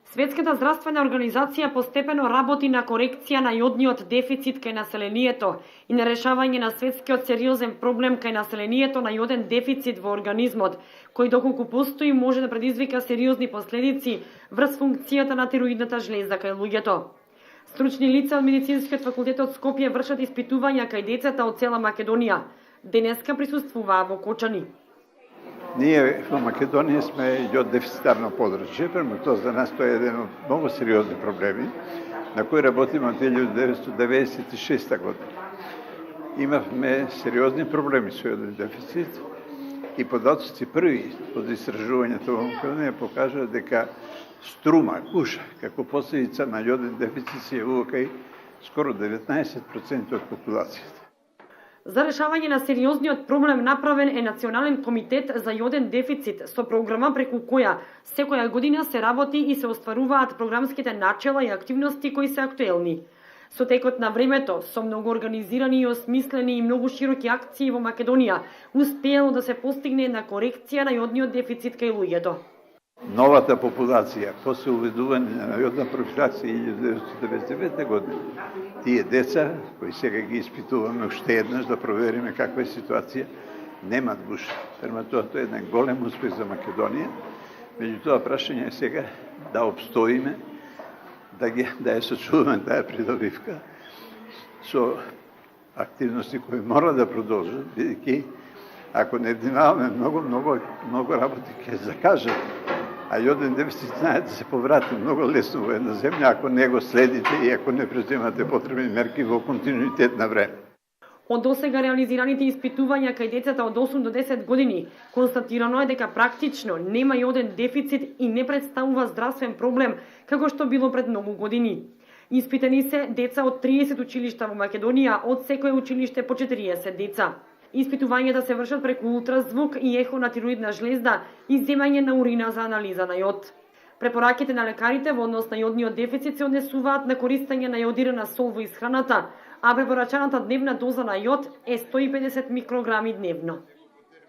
Светската здравствена организација постепено работи на корекција на јодниот дефицит кај населението и на решавање на светскиот сериозен проблем кај населението на јоден дефицит во организмот, кој доколку постои може да предизвика сериозни последици врз функцијата на тироидната жлеза кај луѓето. Стручни лица од Медицинскиот факултет од Скопје вршат испитувања кај децата од цела Македонија. Денеска присуствуваа во Кочани. Ние во Македонија сме јод дефицитарно подручје, према тоа за нас тоа е еден од многу сериозни проблеми на кои работиме од 1996 година. Имавме сериозни проблеми со јоден дефицит и податоци први од истражувањето во Македонија покажа дека струма, куша, како последица на јоден дефицит се јавува кај скоро 19% од популацијата. За решавање на сериозниот проблем направен е Национален комитет за јоден дефицит со програма преку која секоја година се работи и се остваруваат програмските начела и активности кои се актуелни. Со текот на времето, со многу организирани и осмислени и многу широки акции во Македонија, успеело да се постигне една корекција на јодниот дефицит кај луѓето. Новата популација, после уведување на јодна профилаксија 1999 година, тие деца, кои сега ги испитуваме уште еднаш да провериме каква е ситуација, немат гуша. Према тоа е еден голем успех за Македонија. Меѓутоа, прашање е сега да обстоиме, да ја сочуваме таа придобивка со активности кои мора да продолжат, бидејќи ако не внимаваме многу работи ќе закажат. А јоден дефицит знаете се поврати многу лесно во една земја ако не го следите и ако не преземате потребни мерки во континуитет на време. Од досега реализираните испитувања кај децата од 8 до 10 години, констатирано е дека практично нема јоден дефицит и не представува здравствен проблем, како што било пред многу години. Испитани се деца од 30 училишта во Македонија, од секое училиште по 40 деца. Испитувањата се вршат преку ултразвук и ехо на тироидна жлезда и земање на урина за анализа на јод. Препораките на лекарите во однос на јодниот дефицит се однесуваат на користење на јодирана сол во исхраната, а препорачаната дневна доза на јод е 150 микрограми дневно.